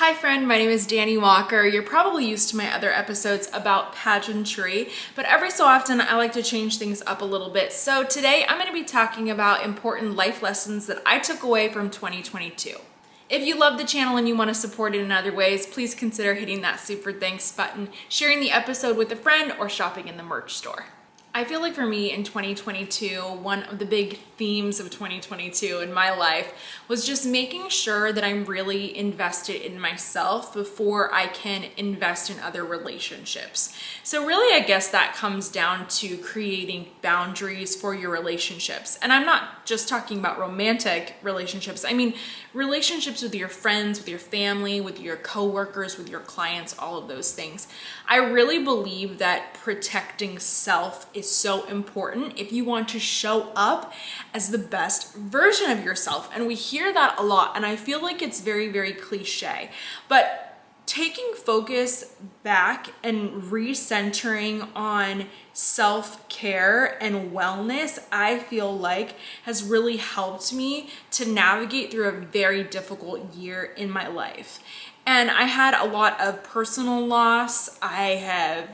Hi friend, my name is Dani Walker. You're probably used to my other episodes about pageantry, but every so often I like to change things up a little bit. So today I'm going to be talking about important life lessons that I took away from 2022. If you love the channel and you want to support it in other ways, please consider hitting that super thanks button, sharing the episode with a friend, or shopping in the merch store. I feel like for me in 2022, one of the big themes of 2022 in my life was just making sure that I'm really invested in myself before I can invest in other relationships. So really, I guess that comes down to creating boundaries for your relationships. And I'm not just talking about romantic relationships. I mean, relationships with your friends, with your family, with your coworkers, with your clients, all of those things. I really believe that protecting self is so important if you want to show up as the best version of yourself. And we hear that a lot, and I feel like it's very, very cliche. But taking focus back and recentering on self-care and wellness, I feel like has really helped me to navigate through a very difficult year in my life. And I had a lot of personal loss. I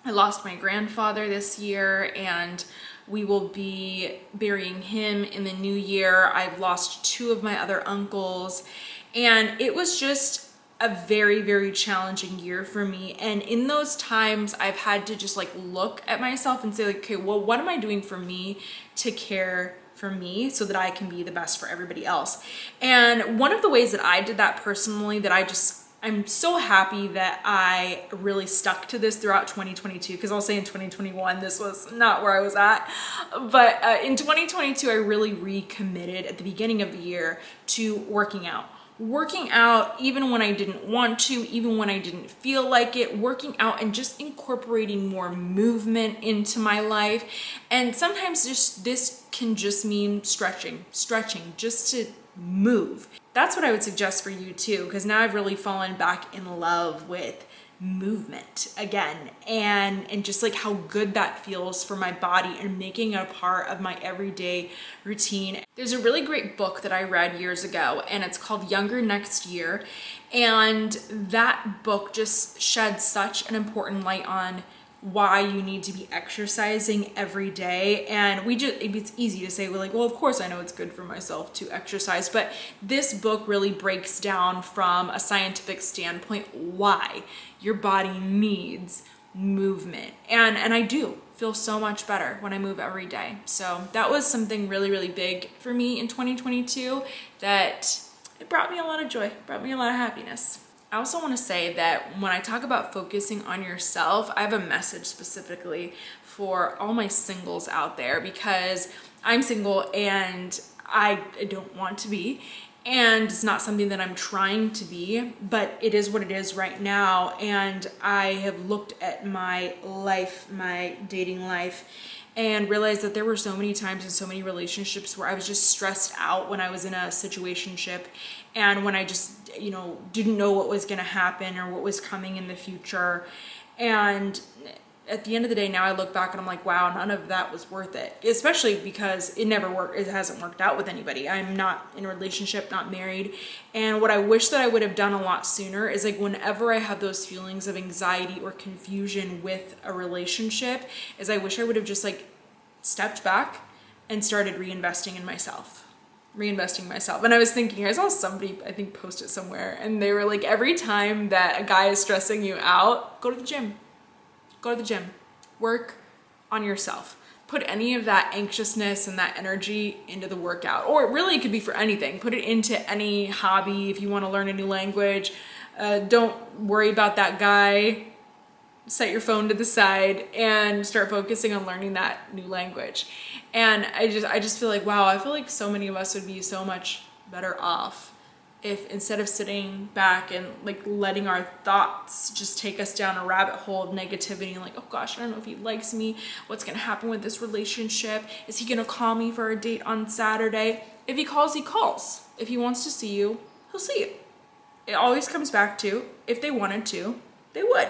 lost my grandfather this year, and we will be burying him in the new year. I've lost two of my other uncles, and it was just a very, very challenging year for me. And in those times, I've had to just like look at myself and say like, okay, well, what am I doing for me to care for me so that I can be the best for everybody else? And one of the ways that I did that personally, that I'm so happy that I really stuck to this throughout 2022, because I'll say in 2021, this was not where I was at. But in 2022, I really recommitted at the beginning of the year to working out. Working out even when I didn't want to, even when I didn't feel like it, working out and just incorporating more movement into my life. And sometimes this can just mean stretching just to move. That's what I would suggest for you too, because now I've really fallen back in love with movement again, and just like how good that feels for my body and making it a part of my everyday routine. There's a really great book that I read years ago, and it's called Younger Next Year, and that book just sheds such an important light on why you need to be exercising every day. And it's easy to say, well, of course I know it's good for myself to exercise, but this book really breaks down from a scientific standpoint why your body needs movement. And I do feel so much better when I move every day. So that was something really, really big for me in 2022 that it brought me a lot of joy, brought me a lot of happiness. I also want to say that when I talk about focusing on yourself, I have a message specifically for all my singles out there, because I'm single and I don't want to be, and it's not something that I'm trying to be, but it is what it is right now. And I have looked at my life, my dating life, and realized that there were so many times in so many relationships where I was just stressed out when I was in a situationship, and when I just, didn't know what was going to happen or what was coming in the future. And at the end of the day, now I look back and I'm like, wow, none of that was worth it, especially because it hasn't worked out with anybody. I'm not in a relationship, not married. And what I wish that I would have done a lot sooner is, like, whenever I have those feelings of anxiety or confusion with a relationship, is I wish I would have just like stepped back and started reinvesting in myself. And I was thinking, I saw somebody, I think, post it somewhere, and they were like, every time that a guy is stressing you out, go to the gym. Work on yourself. Put any of that anxiousness and that energy into the workout. Or really, it could be for anything. Put it into any hobby. If you want to learn a new language, don't worry about that guy. Set your phone to the side and start focusing on learning that new language. And I just feel like, wow, I feel like so many of us would be so much better off if, instead of sitting back and like letting our thoughts just take us down a rabbit hole of negativity and like, oh gosh, I don't know if he likes me, what's gonna happen with this relationship, is he gonna call me for a date on Saturday? If he calls, he calls. If he wants to see you, he'll see you. It always comes back to, if they wanted to, they would.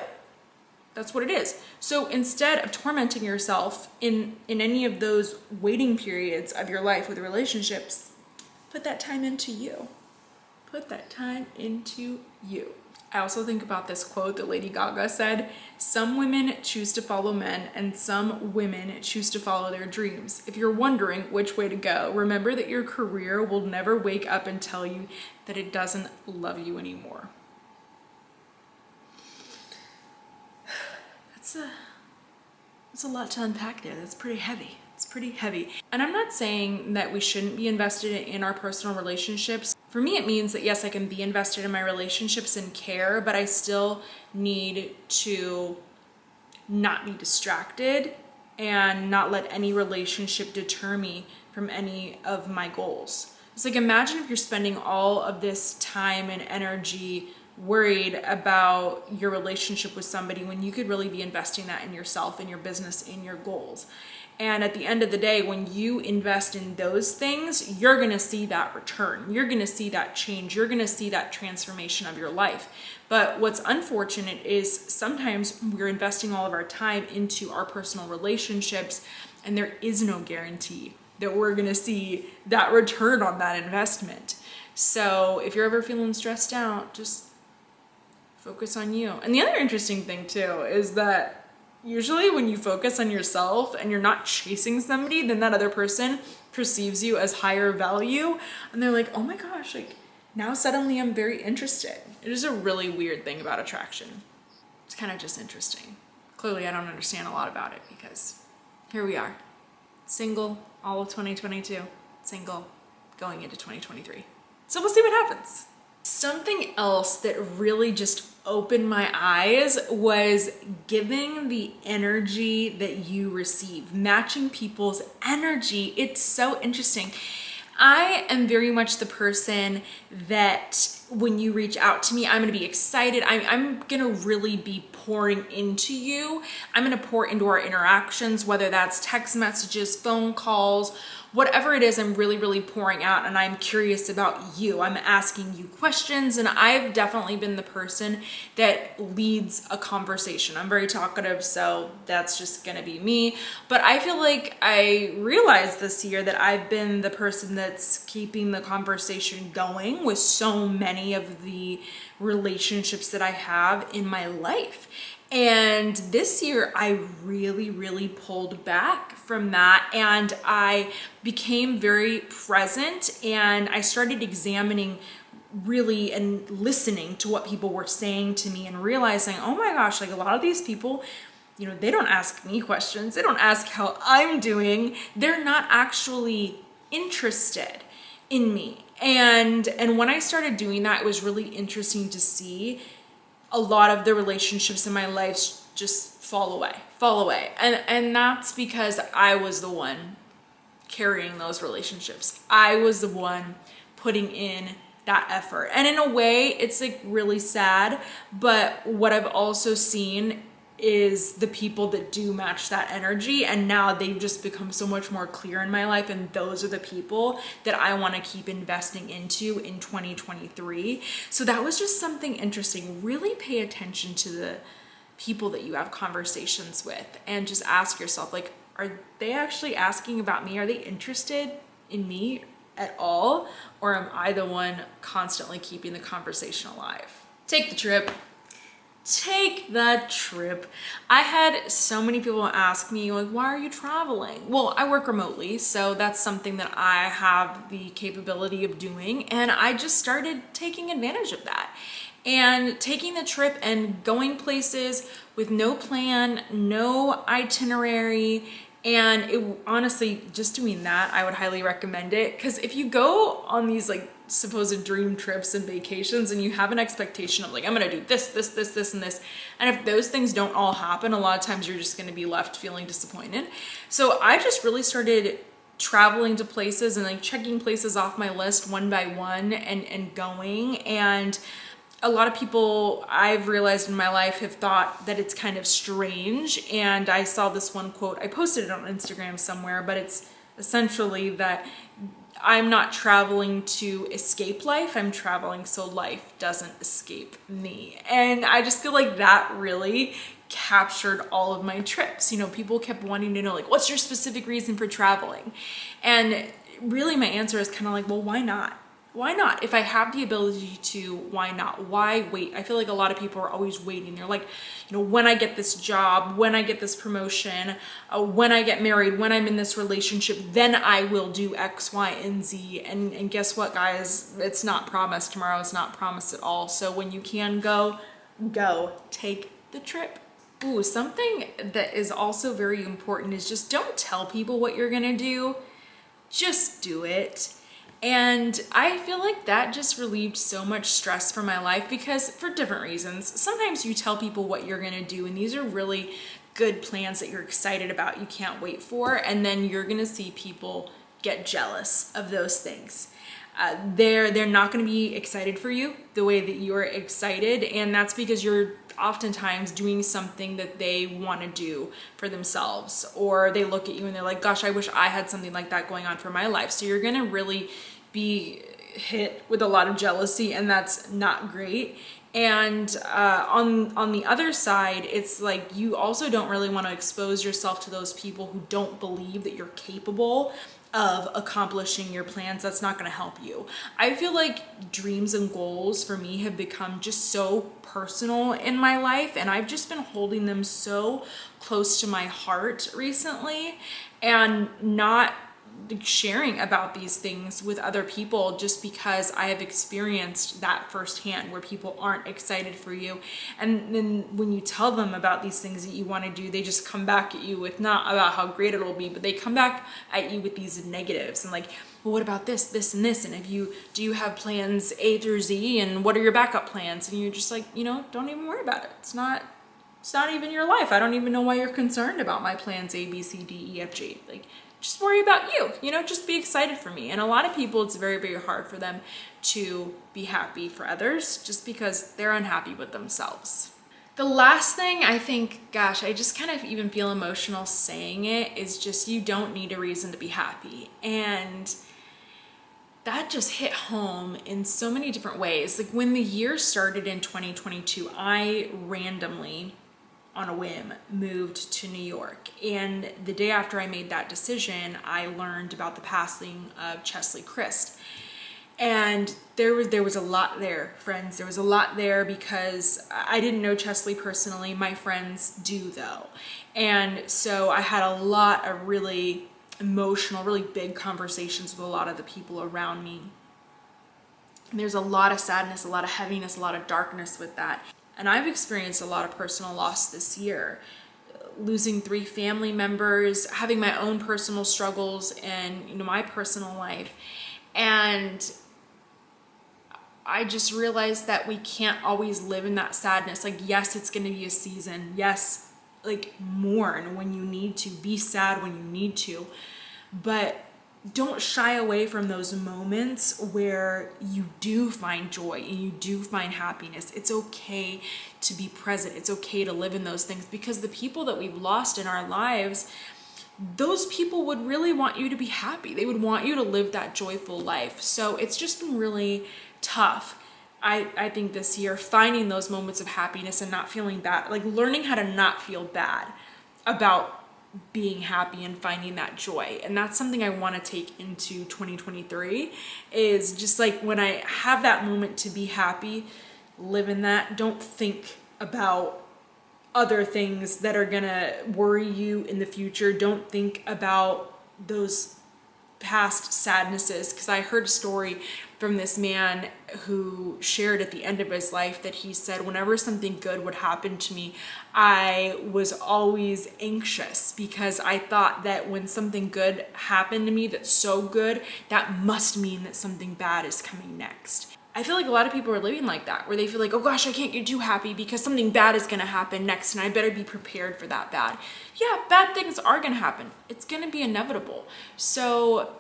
That's what it is. So instead of tormenting yourself in any of those waiting periods of your life with relationships, put that time into you. Put that time into you. I also think about this quote that Lady Gaga said, some women choose to follow men and some women choose to follow their dreams. If you're wondering which way to go, remember that your career will never wake up and tell you that it doesn't love you anymore. That's a lot to unpack there. That's pretty heavy. It's pretty heavy. And I'm not saying that we shouldn't be invested in our personal relationships. For me, it means that yes, I can be invested in my relationships and care, but I still need to not be distracted and not let any relationship deter me from any of my goals. It's like, imagine if you're spending all of this time and energy worried about your relationship with somebody when you could really be investing that in yourself, in your business, in your goals. And at the end of the day, when you invest in those things, you're going to see that return. You're going to see that change. You're going to see that transformation of your life. But what's unfortunate is sometimes we're investing all of our time into our personal relationships, and there is no guarantee that we're going to see that return on that investment. So if you're ever feeling stressed out, just focus on you. And the other interesting thing too is that usually when you focus on yourself and you're not chasing somebody, then that other person perceives you as higher value. And they're like, oh my gosh, like now suddenly I'm very interested. It is a really weird thing about attraction. It's kind of just interesting. Clearly I don't understand a lot about it because here we are, single all of 2022, single going into 2023. So we'll see what happens. Something else that really just opened my eyes was giving the energy that you receive, matching people's energy. It's so interesting. I am very much the person that when you reach out to me, I'm going to be excited. I'm going to really be pouring into you. I'm going to pour into our interactions, whether that's text messages, phone calls, whatever it is, I'm really, really pouring out, and I'm curious about you. I'm asking you questions, and I've definitely been the person that leads a conversation. I'm very talkative, so that's just gonna be me. But I feel like I realized this year that I've been the person that's keeping the conversation going with so many of the relationships that I have in my life. And this year I really, really pulled back from that, and I became very present, and I started examining really and listening to what people were saying to me and realizing, oh my gosh, like a lot of these people, you know, they don't ask me questions. They don't ask how I'm doing. They're not actually interested in me. And when I started doing that, it was really interesting to see a lot of the relationships in my life just fall away. And that's because I was the one carrying those relationships. I was the one putting in that effort. And in a way, it's like really sad. But what I've also seen is the people that do match that energy, and now they've just become so much more clear in my life, and those are the people that I want to keep investing into in 2023. So that was just something interesting. Really pay attention to the people that you have conversations with, and just ask yourself, like, are they actually asking about me? Are they interested in me at all? Or am I the one constantly keeping the conversation alive? Take the trip. Take that trip. I had so many people ask me, like, why are you traveling? Well, I work remotely, so that's something that I have the capability of doing, and I just started taking advantage of that. And taking the trip and going places with no plan, no itinerary, and it honestly, just doing that, I would highly recommend it. Because if you go on these like supposed dream trips and vacations and you have an expectation of like, I'm gonna do this, and this, and if those things don't all happen, a lot of times you're just gonna be left feeling disappointed. So I just really started traveling to places and like checking places off my list one by one and going. And a lot of people I've realized in my life have thought that it's kind of strange. And I saw this one quote, I posted it on Instagram somewhere, but it's essentially that I'm not traveling to escape life, I'm traveling so life doesn't escape me. And I just feel like that really captured all of my trips. You know, people kept wanting to know, like, what's your specific reason for traveling? And really my answer is kind of like, well, why not? why not? If I have the ability to, why not? Why wait? I feel like a lot of people are always waiting. They're like, when I get this job, when I get this promotion, when I get married, when I'm in this relationship, then I will do X, Y, and Z. And guess what, guys? It's not promised. Tomorrow is not promised at all. So when you can go, take the trip. Ooh, something that is also very important is just don't tell people what you're gonna do. Just do it. And I feel like that just relieved so much stress from my life, because for different reasons. Sometimes you tell people what you're gonna do, and these are really good plans that you're excited about, you can't wait for, and then you're gonna see people get jealous of those things. They're not gonna be excited for you the way that you're excited, and that's because you're oftentimes doing something that they want to do for themselves, or they look at you and they're like, gosh, I wish I had something like that going on for my life. So you're gonna really be hit with a lot of jealousy, and that's not great. And on the other side, it's like you also don't really want to expose yourself to those people who don't believe that you're capable of accomplishing your plans. That's not going to help you. I feel like dreams and goals for me have become just so personal in my life, and I've just been holding them so close to my heart recently, and not sharing about these things with other people, just because I have experienced that firsthand, where people aren't excited for you. And then when you tell them about these things that you want to do, they just come back at you with not about how great it'll be, but they come back at you with these negatives and like, well, what about this, this, and this? And do you have plans A through Z? And what are your backup plans? And you're just like, don't even worry about it. It's not even your life. I don't even know why you're concerned about my plans A, B, C, D, E, F, G. Like, just worry about you, just be excited for me. And a lot of people, it's very, very hard for them to be happy for others just because they're unhappy with themselves. The last thing I think, gosh, I just kind of even feel emotional saying it, is just you don't need a reason to be happy. And that just hit home in so many different ways. Like when the year started in 2022, I randomly, on a whim, moved to New York. And the day after I made that decision, I learned about the passing of Chesley Christ. And there was a lot there, friends. There was a lot there because I didn't know Chesley personally. My friends do, though. And so I had a lot of really emotional, really big conversations with a lot of the people around me. And there's a lot of sadness, a lot of heaviness, a lot of darkness with that. And I've experienced a lot of personal loss this year, losing 3 family members, having my own personal struggles and my personal life. And I just realized that we can't always live in that sadness. Like, yes, it's going to be a season. Yes, like mourn when you need to, be sad when you need to, but don't shy away from those moments where you do find joy and you do find happiness. It's okay to be present. It's okay to live in those things, because the people that we've lost in our lives, those people would really want you to be happy. They would want you to live that joyful life. So it's just been really tough, I think, this year, finding those moments of happiness and not feeling bad, like learning how to not feel bad about being happy and finding that joy. And that's something I want to take into 2023, is just like when I have that moment to be happy, live in that. Don't think about other things that are gonna worry you in the future. Don't think about those past sadnesses, because I heard a story from this man who shared at the end of his life that he said, whenever something good would happen to me, I was always anxious, because I thought that when something good happened to me that's so good, that must mean that something bad is coming next. I feel like a lot of people are living like that, where they feel like, oh gosh, I can't get too happy because something bad is going to happen next and I better be prepared for that bad. Yeah, bad things are going to happen. It's going to be inevitable. So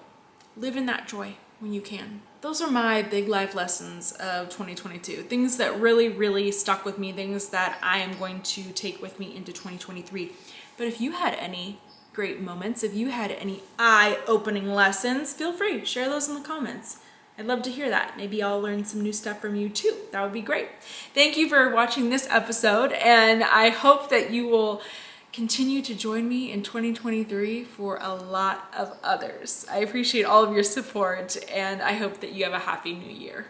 live in that joy when you can. Those are my big life lessons of 2022. Things that really, really stuck with me, things that I am going to take with me into 2023. But if you had any great moments, if you had any eye-opening lessons, feel free, share those in the comments. I'd love to hear that. Maybe I'll learn some new stuff from you too. That would be great. Thank you for watching this episode, and I hope that you will continue to join me in 2023 for a lot of others. I appreciate all of your support, and I hope that you have a happy new year.